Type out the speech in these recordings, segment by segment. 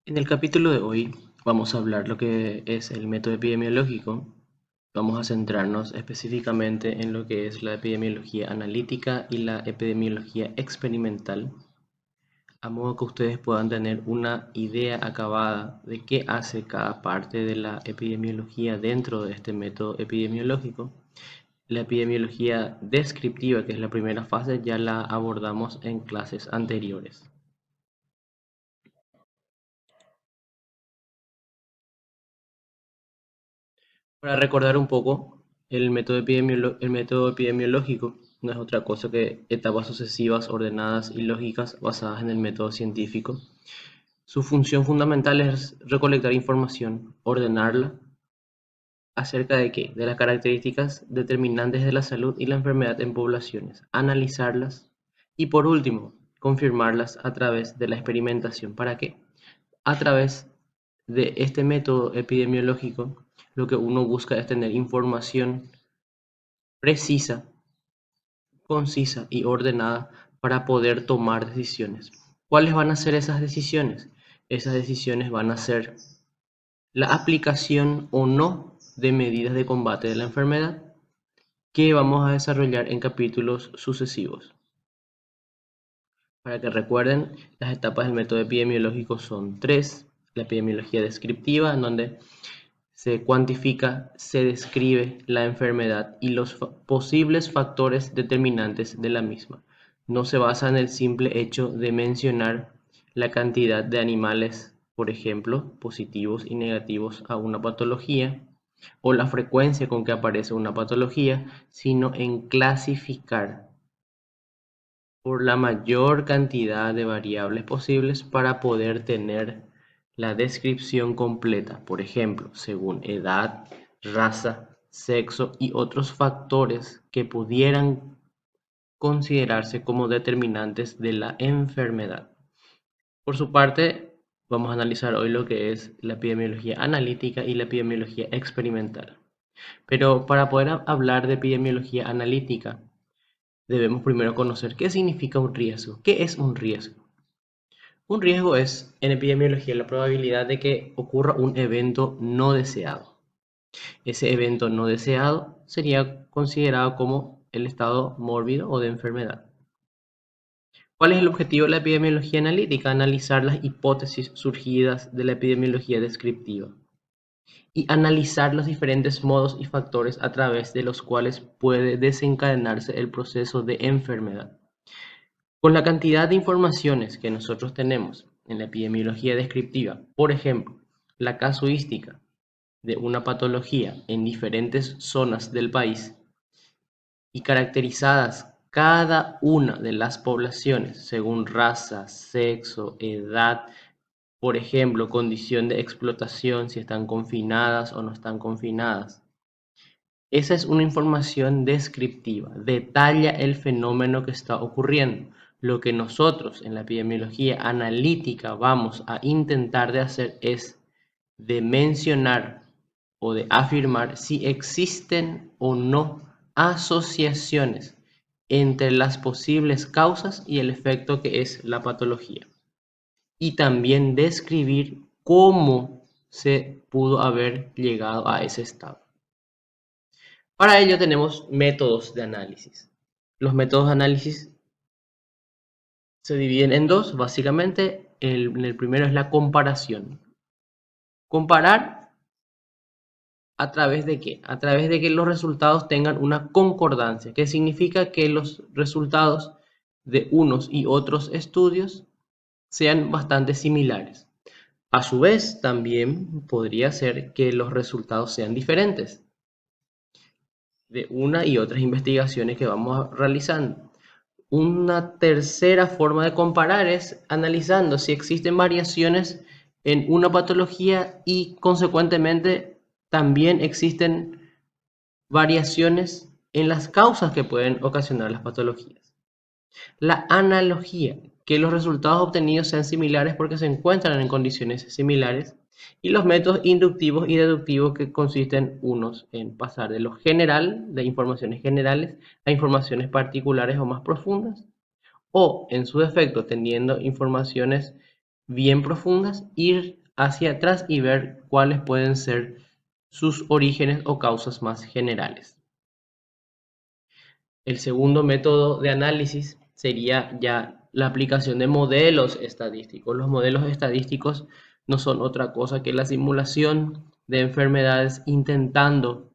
En el capítulo de hoy vamos a hablar lo que es el método epidemiológico. Vamos a centrarnos específicamente en lo que es la epidemiología analítica y la epidemiología experimental, a modo que ustedes puedan tener una idea acabada de qué hace cada parte de la epidemiología dentro de este método epidemiológico. La epidemiología descriptiva, que es la primera fase, ya la abordamos en clases anteriores. Para recordar un poco, el método epidemiológico no es otra cosa que etapas sucesivas, ordenadas y lógicas basadas en el método científico. Su función fundamental es recolectar información, ordenarla, acerca de qué, de las características determinantes de la salud y la enfermedad en poblaciones, analizarlas y por último, confirmarlas a través de la experimentación. ¿Para qué? A través de este método epidemiológico, lo que uno busca es tener información precisa, concisa y ordenada para poder tomar decisiones. ¿Cuáles van a ser esas decisiones? Esas decisiones van a ser la aplicación o no de medidas de combate de la enfermedad que vamos a desarrollar en capítulos sucesivos. Para que recuerden, las etapas del método epidemiológico son tres. La epidemiología descriptiva, en donde se cuantifica, se describe la enfermedad y los posibles factores determinantes de la misma. No se basa en el simple hecho de mencionar la cantidad de animales, por ejemplo, positivos y negativos a una patología, o la frecuencia con que aparece una patología, sino en clasificar por la mayor cantidad de variables posibles para poder tener la descripción completa, por ejemplo, según edad, raza, sexo y otros factores que pudieran considerarse como determinantes de la enfermedad. Por su parte, vamos a analizar hoy lo que es la epidemiología analítica y la epidemiología experimental. Pero para poder hablar de epidemiología analítica, debemos primero conocer qué significa un riesgo. ¿Qué es un riesgo? Un riesgo es, en epidemiología, la probabilidad de que ocurra un evento no deseado. Ese evento no deseado sería considerado como el estado mórbido o de enfermedad. ¿Cuál es el objetivo de la epidemiología analítica? Analizar las hipótesis surgidas de la epidemiología descriptiva y analizar los diferentes modos y factores a través de los cuales puede desencadenarse el proceso de enfermedad. Con la cantidad de informaciones que nosotros tenemos en la epidemiología descriptiva, por ejemplo, la casuística de una patología en diferentes zonas del país y caracterizadas cada una de las poblaciones según raza, sexo, edad, por ejemplo, condición de explotación, si están confinadas o no están confinadas. Esa es una información descriptiva, detalla el fenómeno que está ocurriendo. Lo que nosotros en la epidemiología analítica vamos a intentar de hacer es de mencionar o de afirmar si existen o no asociaciones entre las posibles causas y el efecto que es la patología. Y también describir cómo se pudo haber llegado a ese estado. Para ello tenemos métodos de análisis. Los métodos de análisis se dividen en dos, básicamente. El primero es la comparación. Comparar a través de qué? A través de que los resultados tengan una concordancia, que significa que los resultados de unos y otros estudios sean bastante similares. A su vez, también podría ser que los resultados sean diferentes de una y otras investigaciones que vamos realizando. Una tercera forma de comparar es analizando si existen variaciones en una patología y consecuentemente también existen variaciones en las causas que pueden ocasionar las patologías. La analogía, que los resultados obtenidos sean similares porque se encuentran en condiciones similares, y los métodos inductivos y deductivos, que consisten unos en pasar de lo general, de informaciones generales, a informaciones particulares o más profundas, o en su defecto teniendo informaciones bien profundas, ir hacia atrás y ver cuáles pueden ser sus orígenes o causas más generales. El segundo método de análisis sería ya la aplicación de modelos estadísticos. Los modelos estadísticos no son otra cosa que la simulación de enfermedades intentando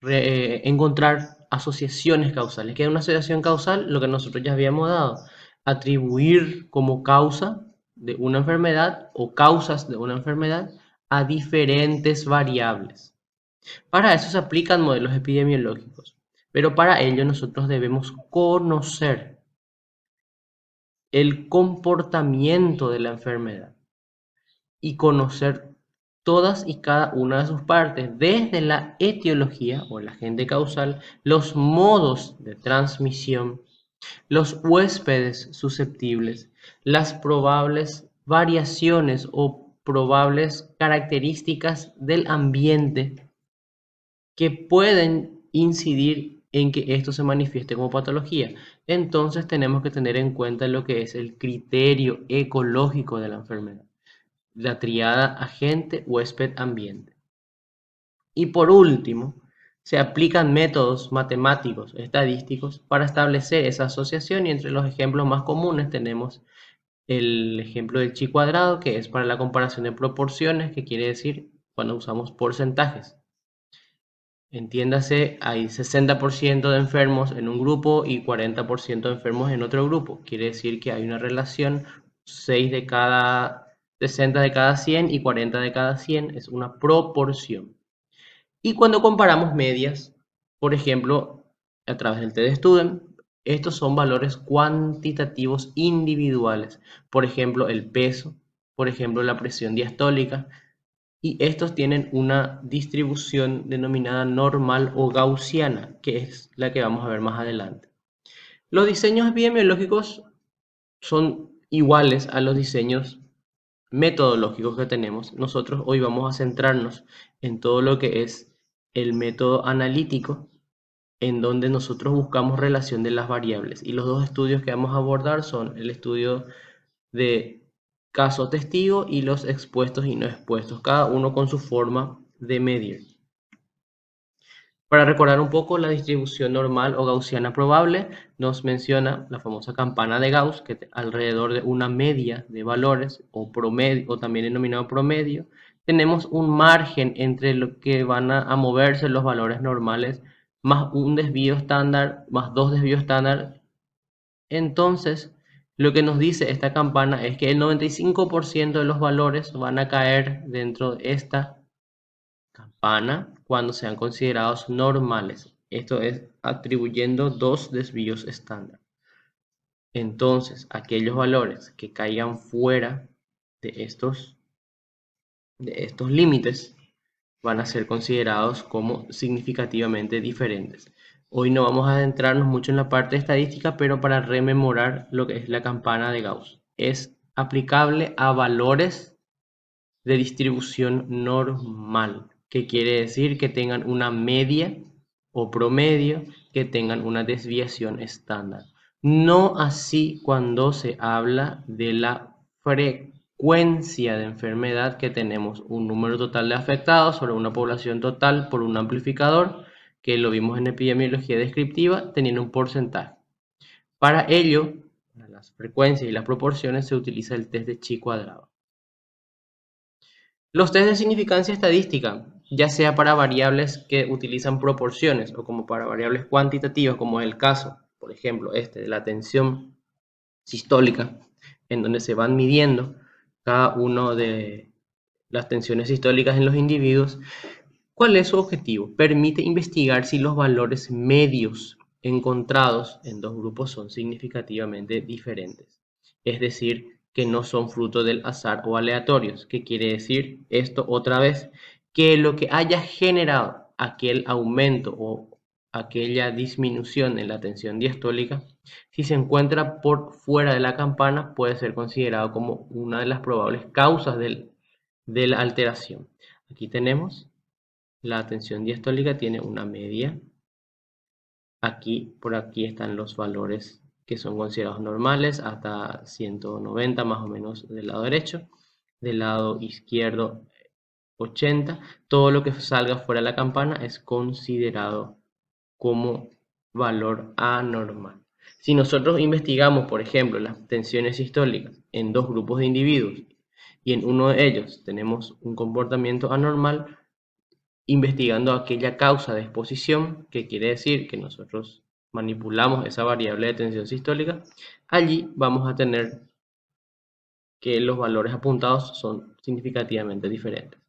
encontrar asociaciones causales. ¿Qué es una asociación causal? Lo que nosotros ya habíamos dado. Atribuir como causa de una enfermedad o causas de una enfermedad a diferentes variables. Para eso se aplican modelos epidemiológicos, pero para ello nosotros debemos conocer el comportamiento de la enfermedad y conocer todas y cada una de sus partes, desde la etiología o el agente causal, los modos de transmisión, los huéspedes susceptibles, las probables variaciones o probables características del ambiente que pueden incidir en que esto se manifieste como patología. Entonces tenemos que tener en cuenta lo que es el criterio ecológico de la enfermedad, la triada agente, huésped, ambiente. Y por último, se aplican métodos matemáticos, estadísticos, para establecer esa asociación, y entre los ejemplos más comunes tenemos el ejemplo del chi cuadrado, que es para la comparación de proporciones, que quiere decir cuando usamos porcentajes. Entiéndase, hay 60% de enfermos en un grupo y 40% de enfermos en otro grupo. Quiere decir que hay una relación 60 de cada 100 y 40 de cada 100, es una proporción. Y cuando comparamos medias, por ejemplo, a través del T-de-Student, estos son valores cuantitativos individuales. Por ejemplo, el peso, por ejemplo, la presión diastólica, y estos tienen una distribución denominada normal o gaussiana, que es la que vamos a ver más adelante. Los diseños epidemiológicos son iguales a los diseños metodológicos que tenemos. Nosotros hoy vamos a centrarnos en todo lo que es el método analítico, en donde nosotros buscamos relación de las variables. Y los dos estudios que vamos a abordar son el estudio de caso testigo y los expuestos y no expuestos, cada uno con su forma de medir. Para recordar un poco la distribución normal o gaussiana probable, nos menciona la famosa campana de Gauss, que alrededor de una media de valores o promedio, o también denominado promedio, tenemos un margen entre lo que van a moverse los valores normales más un desvío estándar, más dos desvíos estándar. Entonces, lo que nos dice esta campana es que el 95% de los valores van a caer dentro de esta campana cuando sean considerados normales. Esto es atribuyendo dos desvíos estándar. Entonces, aquellos valores que caigan fuera de estos límites van a ser considerados como significativamente diferentes. Hoy no vamos a adentrarnos mucho en la parte estadística, pero para rememorar lo que es la campana de Gauss. Es aplicable a valores de distribución normal, que quiere decir que tengan una media o promedio, que tengan una desviación estándar. No así cuando se habla de la frecuencia de enfermedad, que tenemos un número total de afectados sobre una población total por un amplificador, que lo vimos en epidemiología descriptiva, teniendo un porcentaje. Para ello, para las frecuencias y las proporciones, se utiliza el test de chi cuadrado. Los test de significancia estadística, ya sea para variables que utilizan proporciones o como para variables cuantitativas, como es el caso, por ejemplo, de la tensión sistólica, en donde se van midiendo cada una de las tensiones sistólicas en los individuos. ¿Cuál es su objetivo? Permite investigar si los valores medios encontrados en dos grupos son significativamente diferentes. Es decir, que no son fruto del azar o aleatorios. ¿Qué quiere decir esto otra vez? Que lo que haya generado aquel aumento o aquella disminución en la tensión diastólica, si se encuentra por fuera de la campana, puede ser considerado como una de las probables causas de la alteración. Aquí tenemos la tensión diastólica, tiene una media. Aquí, por aquí están los valores que son considerados normales, hasta 190 más o menos del lado derecho, del lado izquierdo 80. Todo lo que salga fuera de la campana es considerado como valor anormal. Si nosotros investigamos, por ejemplo, las tensiones sistólicas en dos grupos de individuos y en uno de ellos tenemos un comportamiento anormal, investigando aquella causa de exposición, que quiere decir que nosotros manipulamos esa variable de tensión sistólica, allí vamos a tener que los valores apuntados son significativamente diferentes.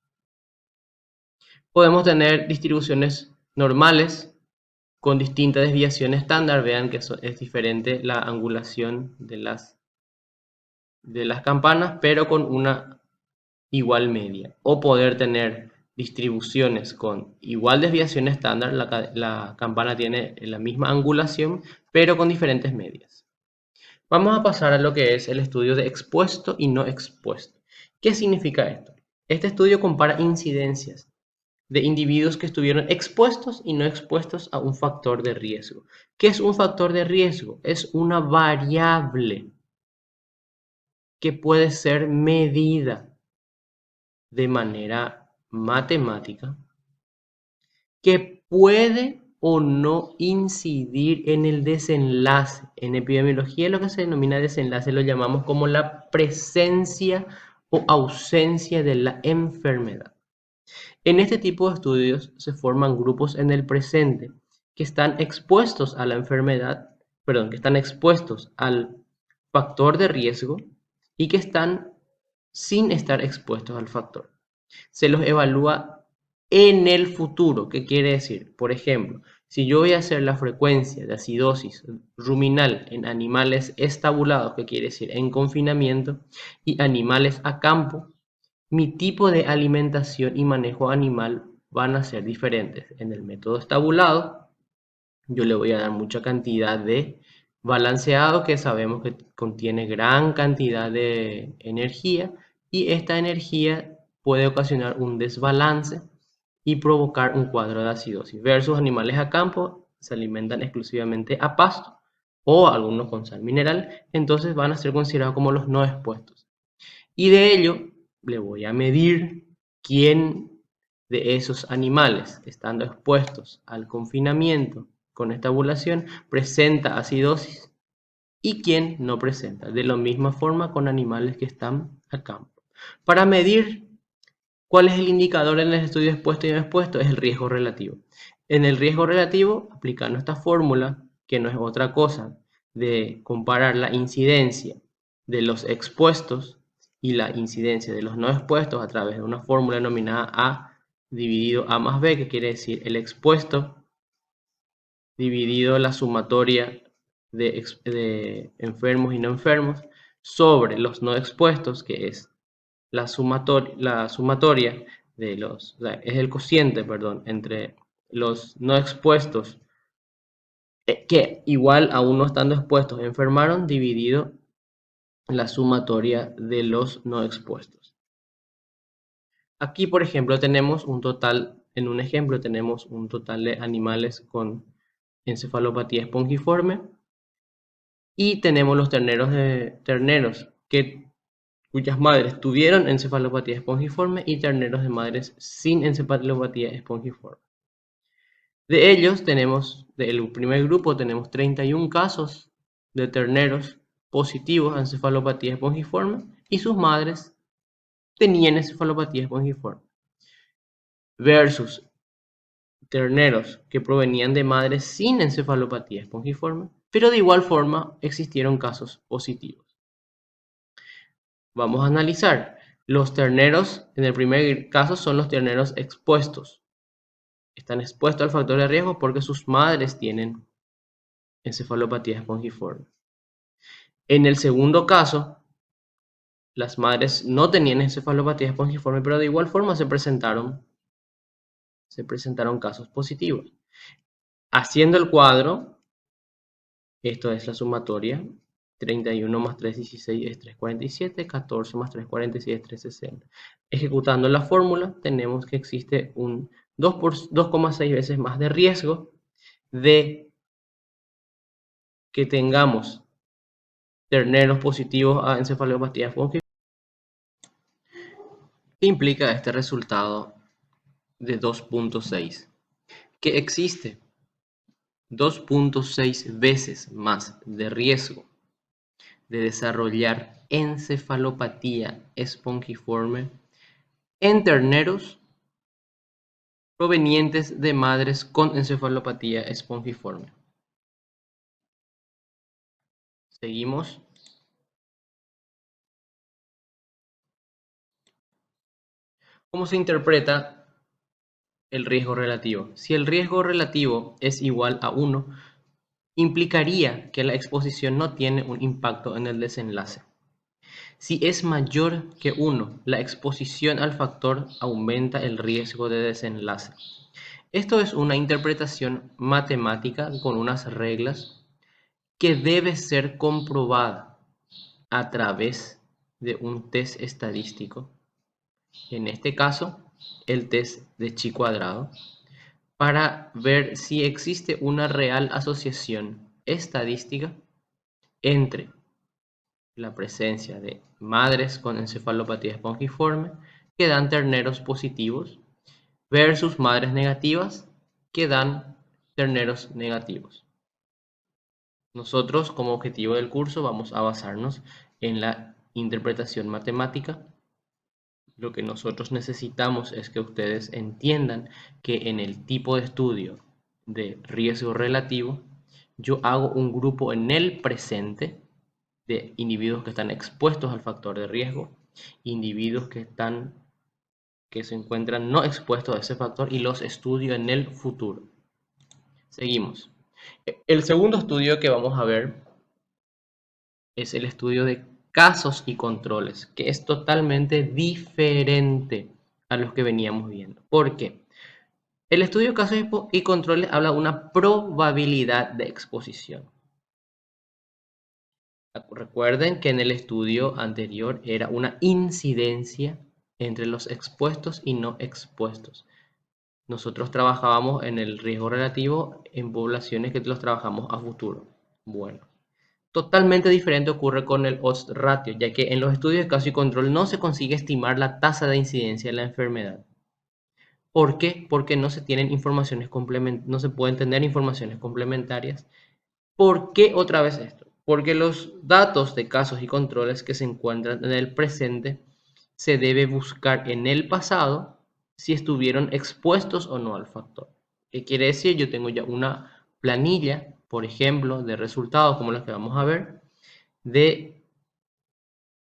Podemos tener distribuciones normales con distinta desviación estándar. Vean que es diferente la angulación de las campanas, pero con una igual media. O poder tener distribuciones con igual desviación estándar, la campana tiene la misma angulación, pero con diferentes medias. Vamos a pasar a lo que es el estudio de expuesto y no expuesto. ¿Qué significa esto? Este estudio compara incidencias de individuos que estuvieron expuestos y no expuestos a un factor de riesgo. ¿Qué es un factor de riesgo? Es una variable que puede ser medida de manera matemática, que puede o no incidir en el desenlace. En epidemiología lo que se denomina desenlace lo llamamos como la presencia o ausencia de la enfermedad. En este tipo de estudios se forman grupos en el presente que están expuestos a la enfermedad, perdón, que están expuestos al factor de riesgo y que están sin estar expuestos al factor. Se los evalúa en el futuro. ¿Qué quiere decir? Por ejemplo, si yo voy a hacer la frecuencia de acidosis ruminal en animales estabulados, que quiere decir en confinamiento, y animales a campo, mi tipo de alimentación y manejo animal van a ser diferentes. En el método estabulado, yo le voy a dar mucha cantidad de balanceado, que sabemos que contiene gran cantidad de energía, y esta energía puede ocasionar un desbalance y provocar un cuadro de acidosis. Versus animales a campo, se alimentan exclusivamente a pasto o algunos con sal mineral, entonces van a ser considerados como los no expuestos. Y de ello le voy a medir quién de esos animales, estando expuestos al confinamiento con estabulación, presenta acidosis y quién no presenta. De la misma forma con animales que están a campo. Para medir cuál es el indicador en el estudio expuesto y no expuesto, es el riesgo relativo. En el riesgo relativo, aplicando esta fórmula, que no es otra cosa de comparar la incidencia de los expuestos y la incidencia de los no expuestos a través de una fórmula denominada A dividido A más B, que quiere decir el expuesto dividido la sumatoria de enfermos y no enfermos sobre los no expuestos, que es la sumatoria de los, o sea, es el cociente, perdón, entre los no expuestos, que igual aún no estando expuestos enfermaron, dividido la sumatoria de los no expuestos. Aquí, por ejemplo, tenemos un total, en un ejemplo tenemos un total de animales con encefalopatía espongiforme y tenemos los terneros cuyas madres tuvieron encefalopatía espongiforme y terneros de madres sin encefalopatía espongiforme. De ellos tenemos, del primer grupo tenemos 31 casos de terneros positivos a encefalopatía espongiforme y sus madres tenían encefalopatía espongiforme. Versus terneros que provenían de madres sin encefalopatía espongiforme, pero de igual forma existieron casos positivos. Vamos a analizar. Los terneros, en el primer caso, son los terneros expuestos. Están expuestos al factor de riesgo porque sus madres tienen encefalopatía espongiforme. En el segundo caso, las madres no tenían encefalopatía espongiforme, pero de igual forma se presentaron casos positivos. Haciendo el cuadro, esto es la sumatoria, 31 más 3, 16 es 347, 14 más 3, 46 es 360. Ejecutando la fórmula, tenemos que existe un 2,6 veces más de riesgo de que tengamos terneros positivos a encefalopatía espongiforme. ¿Qué implica este resultado de 2.6? Que existe 2.6 veces más de riesgo de desarrollar encefalopatía espongiforme en terneros provenientes de madres con encefalopatía espongiforme. Seguimos. ¿Cómo se interpreta el riesgo relativo? Si el riesgo relativo es igual a 1, implicaría que la exposición no tiene un impacto en el desenlace. Si es mayor que 1, la exposición al factor aumenta el riesgo de desenlace. Esto es una interpretación matemática con unas reglas que debe ser comprobada a través de un test estadístico, en este caso el test de chi cuadrado, para ver si existe una real asociación estadística entre la presencia de madres con encefalopatía espongiforme que dan terneros positivos versus madres negativas que dan terneros negativos. Nosotros, como objetivo del curso, vamos a basarnos en la interpretación matemática. Lo que nosotros necesitamos es que ustedes entiendan que en el tipo de estudio de riesgo relativo, yo hago un grupo en el presente de individuos que están expuestos al factor de riesgo, individuos que se encuentran no expuestos a ese factor y los estudio en el futuro. Seguimos. El segundo estudio que vamos a ver es el estudio de casos y controles, que es totalmente diferente a los que veníamos viendo. ¿Por qué? El estudio de casos y controles habla de una probabilidad de exposición. Recuerden que en el estudio anterior era una incidencia entre los expuestos y no expuestos. Nosotros trabajábamos en el riesgo relativo en poblaciones que los trabajamos a futuro. Bueno, totalmente diferente ocurre con el odds ratio, ya que en los estudios de caso y control no se consigue estimar la tasa de incidencia de la enfermedad. ¿Por qué? Porque no se tienen informaciones no se pueden tener informaciones complementarias. ¿Por qué otra vez esto? Porque los datos de casos y controles que se encuentran en el presente se debe buscar en el pasado si estuvieron expuestos o no al factor. ¿Qué quiere decir? Yo tengo ya una planilla, por ejemplo, de resultados como los que vamos a ver, de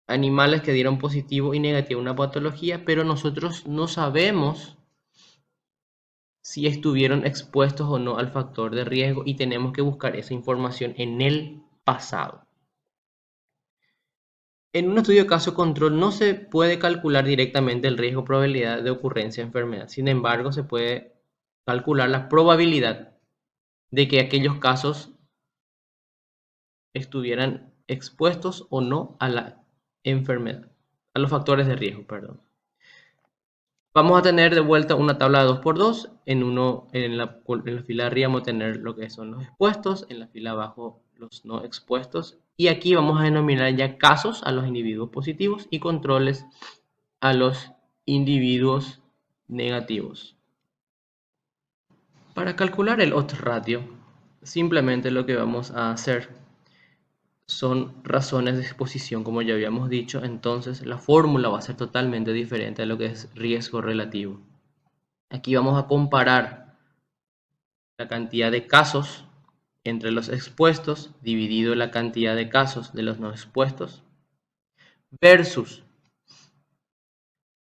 animales que dieron positivo y negativo a una patología, pero nosotros no sabemos si estuvieron expuestos o no al factor de riesgo y tenemos que buscar esa información en el pasado. En un estudio de caso control no se puede calcular directamente el riesgo o probabilidad de ocurrencia de enfermedad. Sin embargo, se puede calcular la probabilidad de que aquellos casos estuvieran expuestos o no a la enfermedad, a los factores de riesgo, perdón. Vamos a tener de vuelta una tabla de 2x2. En la fila de arriba vamos a tener lo que son los expuestos, en la fila abajo los no expuestos. Y aquí vamos a denominar ya casos a los individuos positivos y controles a los individuos negativos. Para calcular el odds ratio, simplemente lo que vamos a hacer son razones de exposición, como ya habíamos dicho. Entonces la fórmula va a ser totalmente diferente a lo que es riesgo relativo. Aquí vamos a comparar la cantidad de casos entre los expuestos dividido la cantidad de casos de los no expuestos versus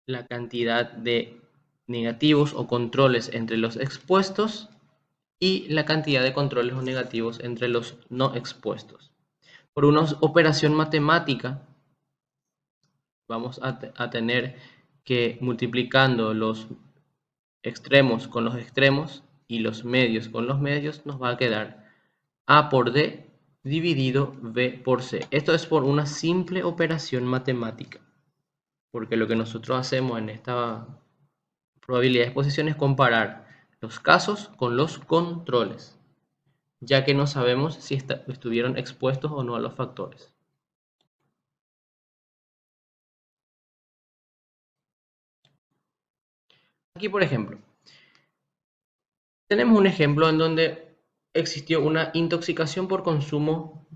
la cantidad de negativos o controles entre los expuestos y la cantidad de controles o negativos entre los no expuestos. Por una operación matemática vamos a tener que multiplicando los extremos con los extremos y los medios con los medios nos va a quedar A por D dividido B por C. Esto es por una simple operación matemática, porque lo que nosotros hacemos en esta probabilidad de exposición es comparar los casos con los controles, ya que no sabemos si estuvieron expuestos o no a los factores. Aquí, por ejemplo, tenemos un ejemplo en donde existió una intoxicación por consumo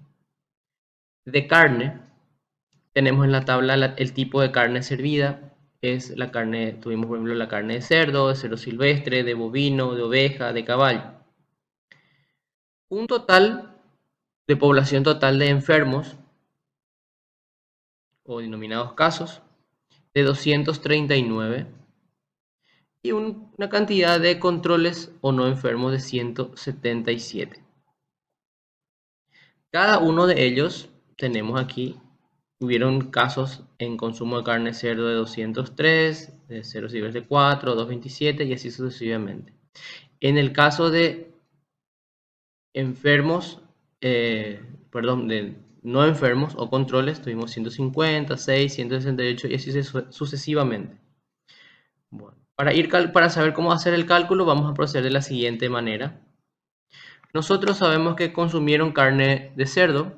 de carne. Tenemos en la tabla el tipo de carne servida. Es la carne, tuvimos por ejemplo la carne de cerdo silvestre, de bovino, de oveja, de caballo. Un total de población total de enfermos o denominados casos de 239 y una cantidad de controles o no enfermos de 177. Cada uno de ellos tenemos aquí, hubieron casos en consumo de carne de cerdo de 203, de cerdo silvestre 4, 227 y así sucesivamente. En el caso de enfermos, de no enfermos o controles, tuvimos 150, 6, 168 y así sucesivamente. Bueno, para saber cómo hacer el cálculo, vamos a proceder de la siguiente manera. Nosotros sabemos que consumieron carne de cerdo.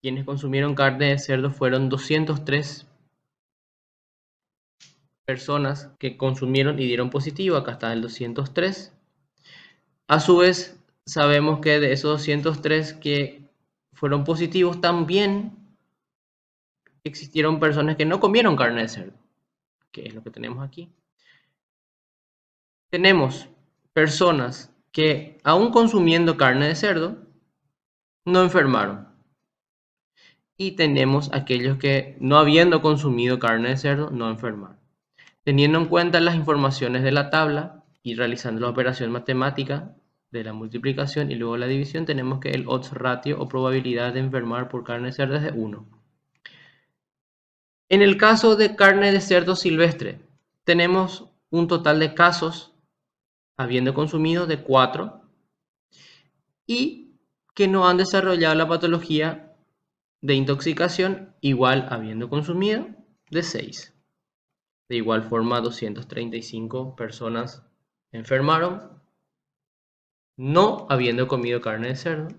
Quienes consumieron carne de cerdo fueron 203 personas que consumieron y dieron positivo. Acá está el 203. A su vez, sabemos que de esos 203 que fueron positivos, también existieron personas que no comieron carne de cerdo, que es lo que tenemos aquí. Tenemos personas que, aún consumiendo carne de cerdo, no enfermaron. Y tenemos aquellos que, no habiendo consumido carne de cerdo, no enfermaron. Teniendo en cuenta las informaciones de la tabla y realizando la operación matemática de la multiplicación y luego la división, tenemos que el odds ratio o probabilidad de enfermar por carne de cerdo es de 1. En el caso de carne de cerdo silvestre, tenemos un total de casos habiendo consumido de 4 y que no han desarrollado la patología de intoxicación igual habiendo consumido de 6. De igual forma, 235 personas enfermaron no habiendo comido carne de cerdo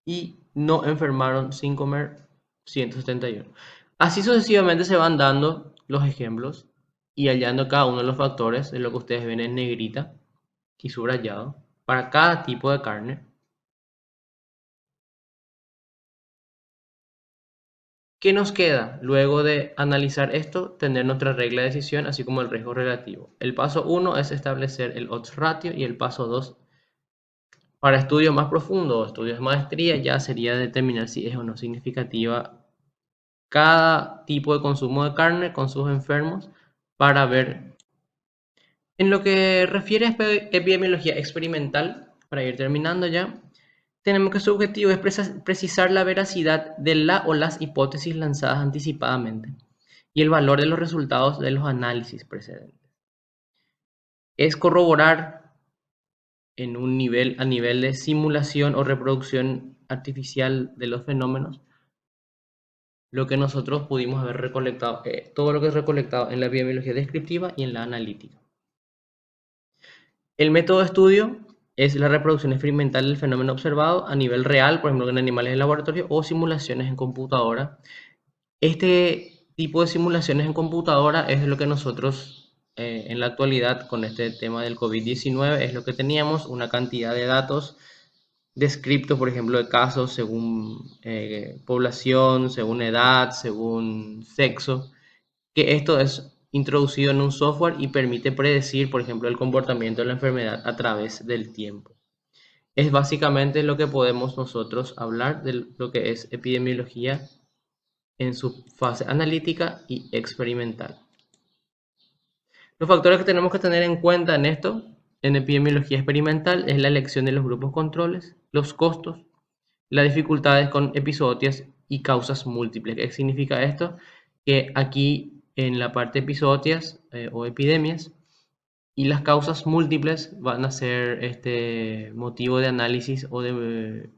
y no enfermaron sin comer 171. Así sucesivamente se van dando los ejemplos y hallando cada uno de los factores de lo que ustedes ven en negrita y subrayado para cada tipo de carne. ¿Qué nos queda luego de analizar esto? Tener nuestra regla de decisión, así como el riesgo relativo. El paso 1 es establecer el odds ratio y el paso 2 para estudios más profundos, estudios de maestría, ya sería determinar si es o no significativa cada tipo de consumo de carne con sus enfermos para ver. En lo que refiere a epidemiología experimental, para ir terminando ya, tenemos que su objetivo es precisar la veracidad de la o las hipótesis lanzadas anticipadamente y el valor de los resultados de los análisis precedentes. Es corroborar en un nivel, a nivel de simulación o reproducción artificial de los fenómenos, lo que nosotros pudimos haber recolectado, todo lo que es recolectado en la epidemiología descriptiva y en la analítica. El método de estudio es la reproducción experimental del fenómeno observado a nivel real, por ejemplo en animales de laboratorio o simulaciones en computadora. Este tipo de simulaciones en computadora es lo que nosotros en la actualidad con este tema del COVID-19 es lo que teníamos, una cantidad de datos descriptos, por ejemplo, de casos según población, según edad, según sexo, que esto es introducido en un software y permite predecir, por ejemplo, el comportamiento de la enfermedad a través del tiempo. Es básicamente lo que podemos nosotros hablar de lo que es epidemiología en su fase analítica y experimental. Los factores que tenemos que tener en cuenta en esto, en epidemiología experimental, es la elección de los grupos controles, los costos, las dificultades con episodios y causas múltiples. ¿Qué significa esto? Que aquí en la parte de episodios o epidemias y las causas múltiples van a ser motivo de análisis o de